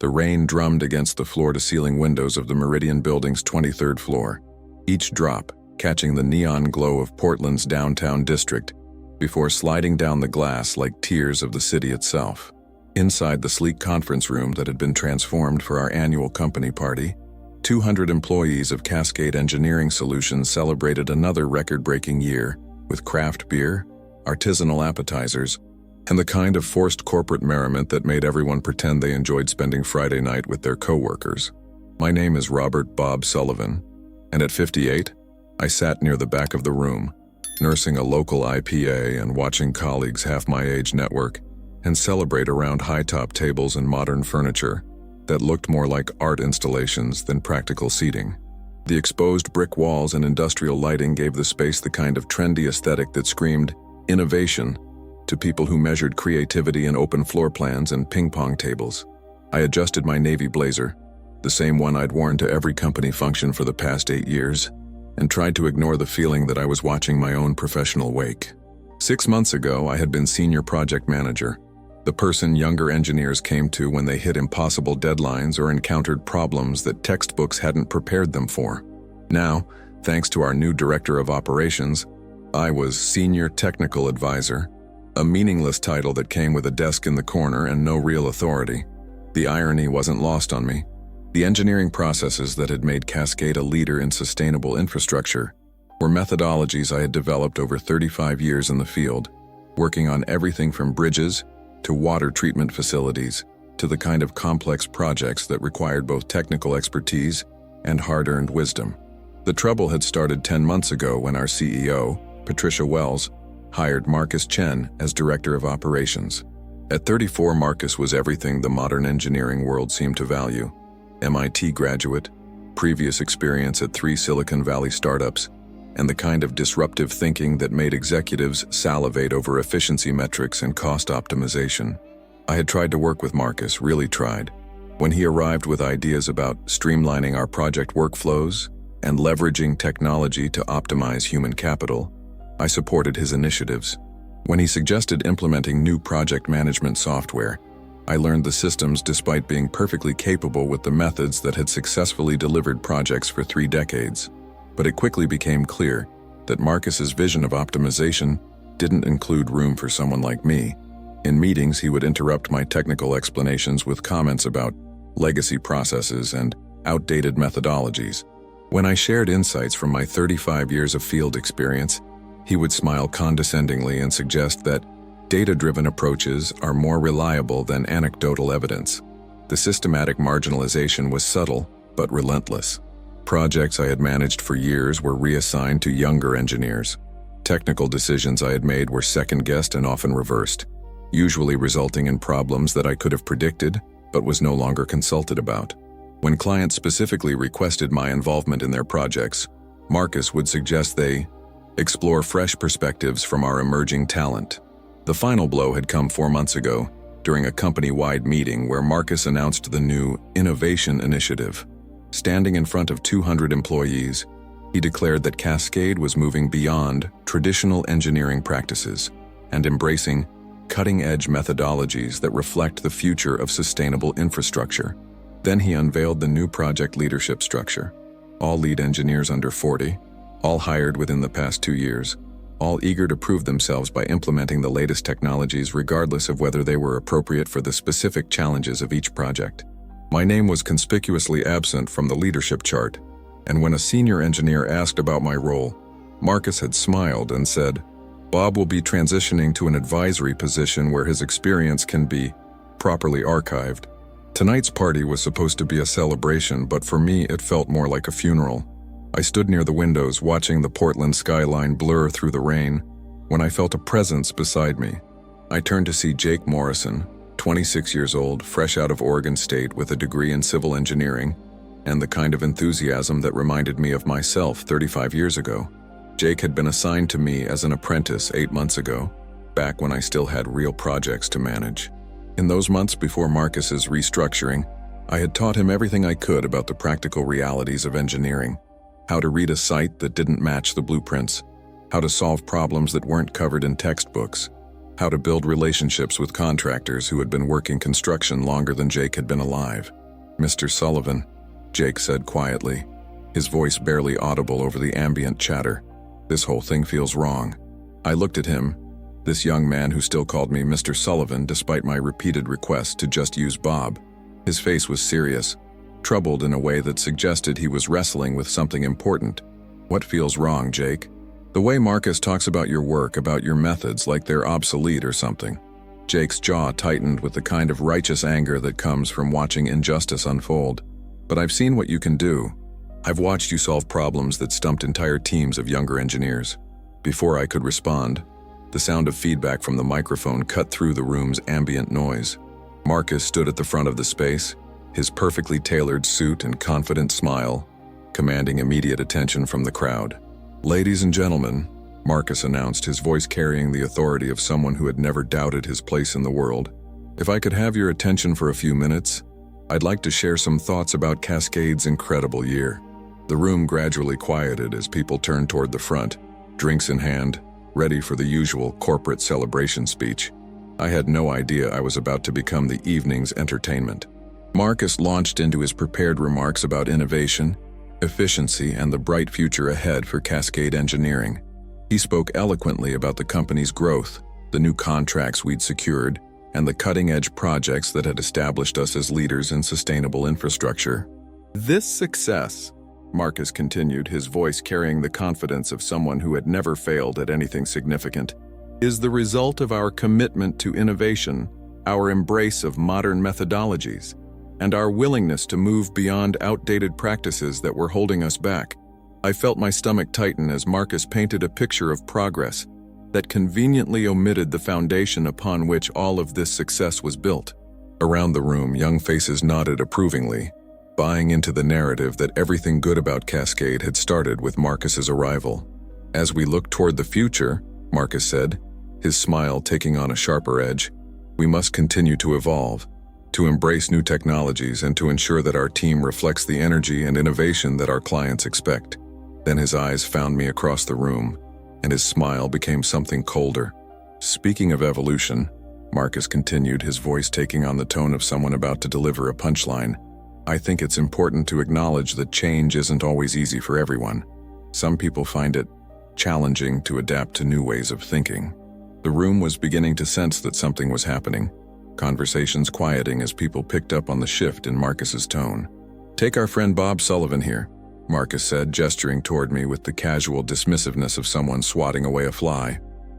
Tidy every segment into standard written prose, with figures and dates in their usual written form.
The rain drummed against the floor-to-ceiling windows of the Meridian Building's 23rd floor, each drop catching the neon glow of Portland's downtown district before sliding down the glass like tears of the city itself. Inside the sleek conference room that had been transformed for our annual company party, 200 employees of Cascade Engineering Solutions celebrated another record-breaking year with craft beer, artisanal appetizers, and the kind of forced corporate merriment that made everyone pretend they enjoyed spending Friday night with their co-workers. My name is Robert Bob Sullivan, and at 58, I sat near the back of the room, nursing a local IPA and watching colleagues half my age network and celebrate around high-top tables and modern furniture that looked more like art installations than practical seating. The exposed brick walls and industrial lighting gave the space the kind of trendy aesthetic that screamed innovation to people who measured creativity in open floor plans and ping-pong tables. I adjusted my navy blazer, the same one I'd worn to every company function for the past 8 years, and tried to ignore the feeling that I was watching my own professional wake. 6 months ago, I had been senior project manager, the person younger engineers came to when they hit impossible deadlines or encountered problems that textbooks hadn't prepared them for. Now, thanks to our new director of operations, I was senior technical advisor, a meaningless title that came with a desk in the corner and no real authority. The irony wasn't lost on me. The engineering processes that had made Cascade a leader in sustainable infrastructure were methodologies I had developed over 35 years in the field, working on everything from bridges to water treatment facilities to the kind of complex projects that required both technical expertise and hard-earned wisdom. The trouble had started 10 months ago when our CEO, Patricia Wells, hired Marcus Chen as Director of Operations. At 34, Marcus was everything the modern engineering world seemed to value. MIT graduate, previous experience at 3 Silicon Valley startups, and the kind of disruptive thinking that made executives salivate over efficiency metrics and cost optimization. I had tried to work with Marcus, really tried. When he arrived with ideas about streamlining our project workflows and leveraging technology to optimize human capital, I supported his initiatives. When he suggested implementing new project management software, I learned the systems despite being perfectly capable with the methods that had successfully delivered projects for 3 decades. But it quickly became clear that Marcus's vision of optimization didn't include room for someone like me. In meetings, he would interrupt my technical explanations with comments about legacy processes and outdated methodologies. When I shared insights from my 35 years of field experience, he would smile condescendingly and suggest that data-driven approaches are more reliable than anecdotal evidence. The systematic marginalization was subtle but relentless. Projects I had managed for years were reassigned to younger engineers. Technical decisions I had made were second-guessed and often reversed, usually resulting in problems that I could have predicted but was no longer consulted about. When clients specifically requested my involvement in their projects, Marcus would suggest they explore fresh perspectives from our emerging talent. The final blow had come 4 months ago, during a company-wide meeting where Marcus announced the new Innovation Initiative. Standing in front of 200 employees, he declared that Cascade was moving beyond traditional engineering practices and embracing cutting-edge methodologies that reflect the future of sustainable infrastructure. Then he unveiled the new project leadership structure. All lead engineers under 40, all hired within the past 2 years, all eager to prove themselves by implementing the latest technologies regardless of whether they were appropriate for the specific challenges of each project. My name was conspicuously absent from the leadership chart, and when a senior engineer asked about my role, Marcus had smiled and said, "Bob will be transitioning to an advisory position where his experience can be properly archived." Tonight's party was supposed to be a celebration, but for me it felt more like a funeral. I stood near the windows watching the Portland skyline blur through the rain when I felt a presence beside me. I turned to see Jake Morrison, 26 years old, fresh out of Oregon State with a degree in civil engineering, and the kind of enthusiasm that reminded me of myself 35 years ago. Jake had been assigned to me as an apprentice 8 months ago, back when I still had real projects to manage. In those months before Marcus's restructuring, I had taught him everything I could about the practical realities of engineering, how to read a site that didn't match the blueprints, how to solve problems that weren't covered in textbooks, how to build relationships with contractors who had been working construction longer than Jake had been alive. "Mr. Sullivan," Jake said quietly, his voice barely audible over the ambient chatter. "This whole thing feels wrong." I looked at him, this young man who still called me Mr. Sullivan despite my repeated request to just use Bob. His face was serious, troubled in a way that suggested he was wrestling with something important. "What feels wrong, Jake?" "The way Marcus talks about your work, about your methods, like they're obsolete or something." Jake's jaw tightened with the kind of righteous anger that comes from watching injustice unfold. "But I've seen what you can do. I've watched you solve problems that stumped entire teams of younger engineers." Before I could respond, the sound of feedback from the microphone cut through the room's ambient noise. Marcus stood at the front of the space, his perfectly tailored suit and confident smile commanding immediate attention from the crowd. "Ladies and gentlemen," Marcus announced, his voice carrying the authority of someone who had never doubted his place in the world. "If I could have your attention for a few minutes, I'd like to share some thoughts about Cascade's incredible year." The room gradually quieted as people turned toward the front, drinks in hand, ready for the usual corporate celebration speech. I had no idea I was about to become the evening's entertainment. Marcus launched into his prepared remarks about innovation, efficiency, and the bright future ahead for Cascade Engineering. He spoke eloquently about the company's growth, the new contracts we'd secured, and the cutting-edge projects that had established us as leaders in sustainable infrastructure. "This success," Marcus continued, his voice carrying the confidence of someone who had never failed at anything significant, "is the result of our commitment to innovation, our embrace of modern methodologies, and our willingness to move beyond outdated practices that were holding us back." I felt my stomach tighten as Marcus painted a picture of progress that conveniently omitted the foundation upon which all of this success was built. Around the room, young faces nodded approvingly, buying into the narrative that everything good about Cascade had started with Marcus's arrival. "As we look toward the future," Marcus said, his smile taking on a sharper edge, "we must continue to evolve, to embrace new technologies, and to ensure that our team reflects the energy and innovation that our clients expect." Then his eyes found me across the room, and his smile became something colder. "Speaking of evolution," Marcus continued, his voice taking on the tone of someone about to deliver a punchline, "I think it's important to acknowledge that change isn't always easy for everyone. Some people find it challenging to adapt to new ways of thinking." The room was beginning to sense that something was happening, conversations quieting as people picked up on the shift in Marcus's tone. "Take our friend Bob Sullivan here," Marcus said, gesturing toward me with the casual dismissiveness of someone swatting away a fly.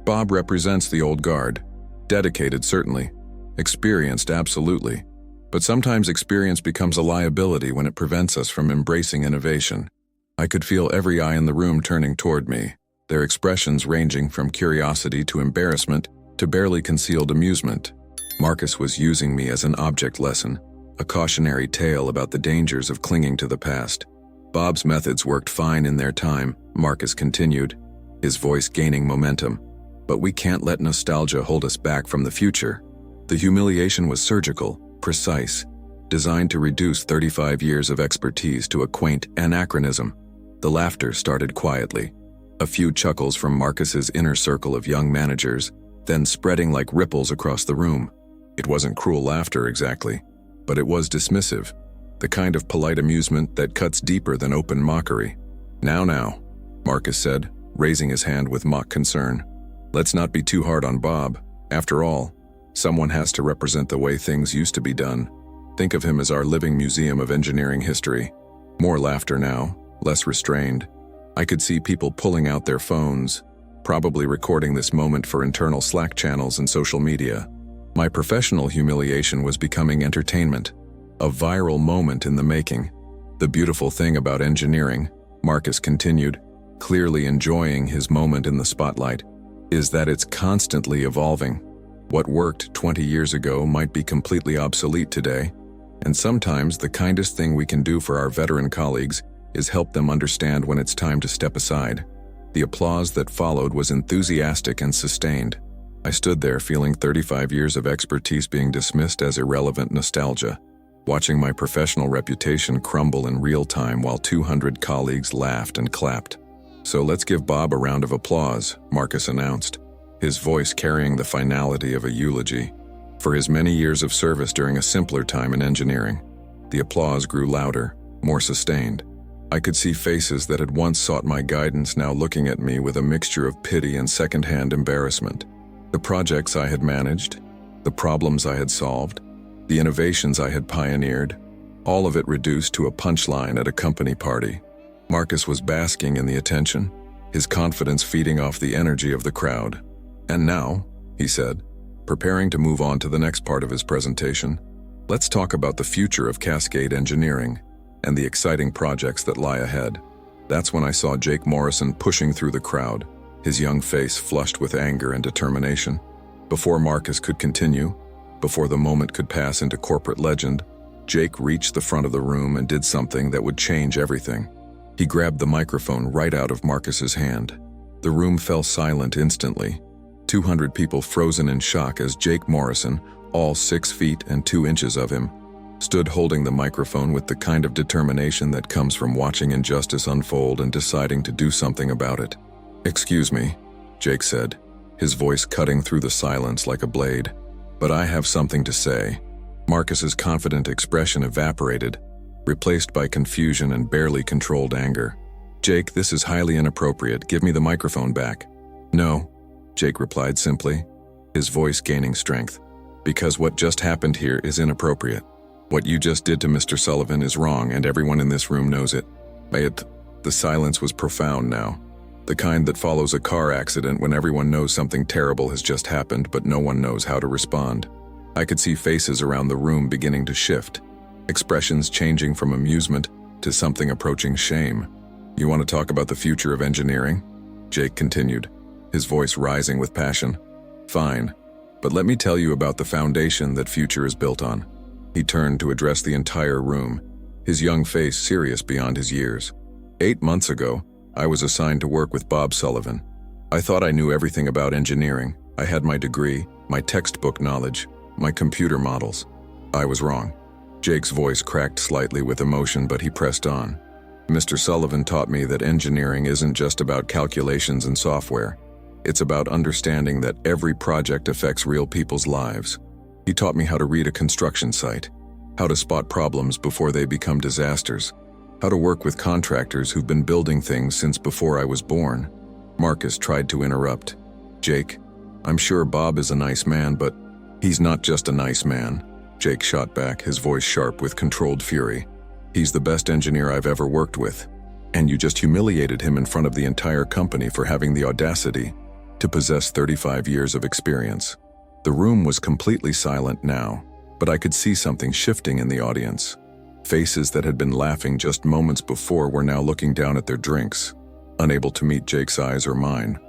"Bob represents the old guard. Dedicated, certainly. Experienced, absolutely. But sometimes experience becomes a liability when it prevents us from embracing innovation." I could feel every eye in the room turning toward me, their expressions ranging from curiosity to embarrassment to barely concealed amusement. Marcus was using me as an object lesson, a cautionary tale about the dangers of clinging to the past. "Bob's methods worked fine in their time," Marcus continued, his voice gaining momentum. "But we can't let nostalgia hold us back from the future. The humiliation was surgical, precise, designed to reduce 35 years of expertise to a quaint anachronism." The laughter started quietly, a few chuckles from Marcus's inner circle of young managers, then spreading like ripples across the room. It wasn't cruel laughter exactly, but it was dismissive, the kind of polite amusement that cuts deeper than open mockery. Now," Marcus said, raising his hand with mock concern. "Let's not be too hard on Bob. After all, someone has to represent the way things used to be done. Think of him as our living museum of engineering history." More laughter now, less restrained. I could see people pulling out their phones, probably recording this moment for internal Slack channels and social media. My professional humiliation was becoming entertainment, a viral moment in the making. "The beautiful thing about engineering," Marcus continued, clearly enjoying his moment in the spotlight, "is that it's constantly evolving. What worked 20 years ago might be completely obsolete today, and sometimes the kindest thing we can do for our veteran colleagues is help them understand when it's time to step aside." The applause that followed was enthusiastic and sustained. I stood there feeling 35 years of expertise being dismissed as irrelevant nostalgia, watching my professional reputation crumble in real time while 200 colleagues laughed and clapped. "So let's give Bob a round of applause," Marcus announced, his voice carrying the finality of a eulogy for his many years of service during a simpler time in engineering. The applause grew louder, more sustained. I could see faces that had once sought my guidance now looking at me with a mixture of pity and secondhand embarrassment. The projects I had managed, the problems I had solved, the innovations I had pioneered, all of it reduced to a punchline at a company party. Marcus was basking in the attention, his confidence feeding off the energy of the crowd. "And now," he said, preparing to move on to the next part of his presentation, "let's talk about the future of Cascade Engineering and the exciting projects that lie ahead." That's when I saw Jake Morrison pushing through the crowd, his young face flushed with anger and determination. Before Marcus could continue, before the moment could pass into corporate legend, Jake reached the front of the room and did something that would change everything. He grabbed the microphone right out of Marcus's hand. The room fell silent instantly. 200 people frozen in shock as Jake Morrison, all 6 feet and 2 inches of him, stood holding the microphone with the kind of determination that comes from watching injustice unfold and deciding to do something about it. "Excuse me," Jake said, his voice cutting through the silence like a blade, "but I have something to say." Marcus's confident expression evaporated, replaced by confusion and barely controlled anger. "Jake, this is highly inappropriate. Give me the microphone back." "No," Jake replied simply, his voice gaining strength, "because what just happened here is inappropriate. What you just did to Mr. Sullivan is wrong, and everyone in this room knows it." The silence was profound now, the kind that follows a car accident when everyone knows something terrible has just happened but no one knows how to respond. I could see faces around the room beginning to shift, expressions changing from amusement to something approaching shame. "You want to talk about the future of engineering?" Jake continued, his voice rising with passion. "Fine, but let me tell you about the foundation that future is built on." He turned to address the entire room, his young face serious beyond his years. 8 months ago, I was assigned to work with Bob Sullivan. I thought I knew everything about engineering. I had my degree, my textbook knowledge, my computer models. I was wrong. Jake's voice cracked slightly with emotion, but he pressed on. "Mr. Sullivan taught me that engineering isn't just about calculations and software. It's about understanding that every project affects real people's lives. He taught me how to read a construction site, how to spot problems before they become disasters, how to work with contractors who've been building things since before I was born." Marcus tried to interrupt. "Jake, I'm sure Bob is a nice man, but he's not just a nice man." Jake shot back, his voice sharp with controlled fury. "He's the best engineer I've ever worked with. And you just humiliated him in front of the entire company for having the audacity to possess 35 years of experience." The room was completely silent now, but I could see something shifting in the audience. Faces that had been laughing just moments before were now looking down at their drinks, unable to meet Jake's eyes or mine.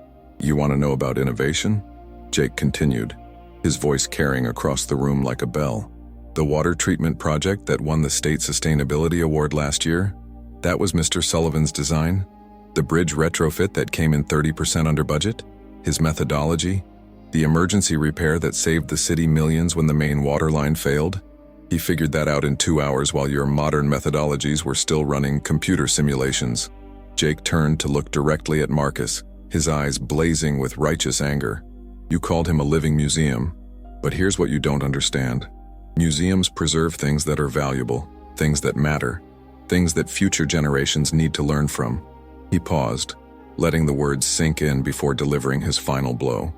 "You want to know about innovation?" Jake continued, his voice carrying across the room like a bell. "The water treatment project that won the State Sustainability Award last year? That was Mr. Sullivan's design? The bridge retrofit that came in 30% under budget? His methodology? The emergency repair that saved the city millions when the main water line failed? He figured that out in 2 hours while your modern methodologies were still running computer simulations." Jake turned to look directly at Marcus, his eyes blazing with righteous anger. "You called him a living museum, but here's what you don't understand. Museums preserve things that are valuable, things that matter, things that future generations need to learn from." He paused, letting the words sink in before delivering his final blow.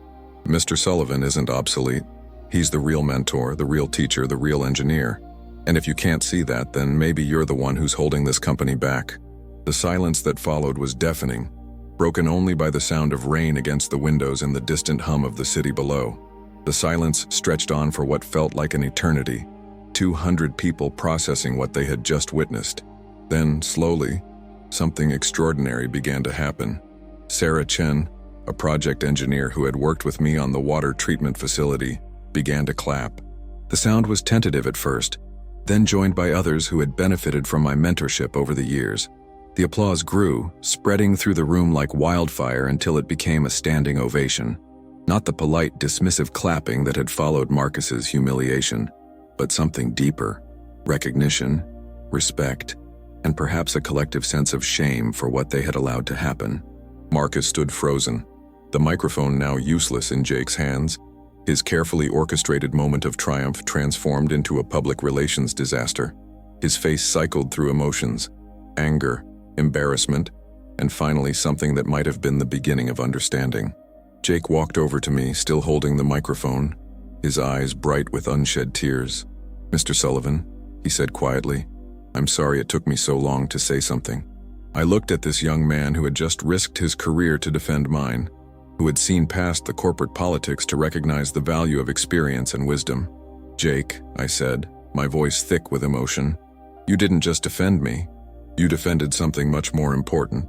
"Mr. Sullivan isn't obsolete. He's the real mentor, the real teacher, the real engineer. And if you can't see that, then maybe you're the one who's holding this company back." The silence that followed was deafening, broken only by the sound of rain against the windows and the distant hum of the city below. The silence stretched on for what felt like an eternity, 200 people processing what they had just witnessed. Then, slowly, something extraordinary began to happen. Sarah Chen, a project engineer who had worked with me on the water treatment facility, began to clap. The sound was tentative at first, then joined by others who had benefited from my mentorship over the years. The applause grew, spreading through the room like wildfire until it became a standing ovation. Not the polite, dismissive clapping that had followed Marcus's humiliation, but something deeper: recognition, respect, and perhaps a collective sense of shame for what they had allowed to happen. Marcus stood frozen, The microphone now useless in Jake's hands, his carefully orchestrated moment of triumph transformed into a public relations disaster. His face cycled through emotions: anger, embarrassment, and finally something that might have been the beginning of understanding. Jake walked over to me, still holding the microphone, his eyes bright with unshed tears. "Mr. Sullivan," he said quietly, "I'm sorry it took me so long to say something." I looked at this young man who had just risked his career to defend mine, who had seen past the corporate politics to recognize the value of experience and wisdom. "Jake," I said, my voice thick with emotion, "you didn't just defend me. You defended something much more important,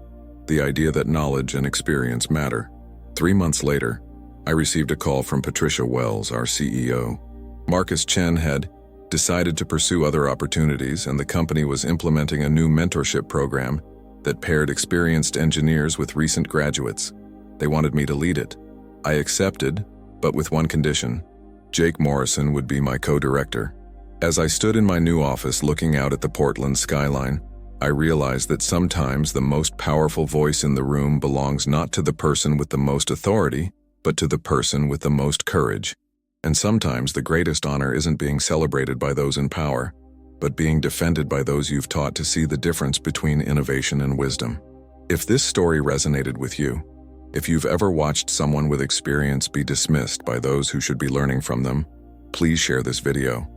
the idea that knowledge and experience matter." 3 months later, I received a call from Patricia Wells, our CEO. Marcus Chen had decided to pursue other opportunities, and the company was implementing a new mentorship program that paired experienced engineers with recent graduates. They wanted me to lead it. I accepted, but with one condition: Jake Morrison would be my co-director. As I stood in my new office looking out at the Portland skyline, I realized that sometimes the most powerful voice in the room belongs not to the person with the most authority, but to the person with the most courage. And sometimes the greatest honor isn't being celebrated by those in power, but being defended by those you've taught to see the difference between innovation and wisdom. If this story resonated with you, if you've ever watched someone with experience be dismissed by those who should be learning from them, please share this video.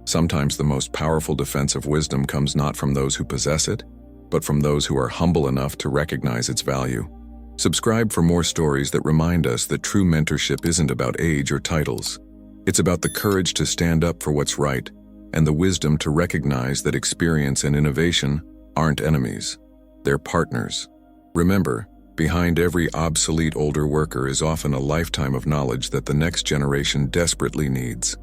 Sometimes the most powerful defense of wisdom comes not from those who possess it, but from those who are humble enough to recognize its value. Subscribe for more stories that remind us that true mentorship isn't about age or titles. It's about the courage to stand up for what's right, and the wisdom to recognize that experience and innovation aren't enemies, they're partners. Remember, behind every obsolete older worker is often a lifetime of knowledge that the next generation desperately needs.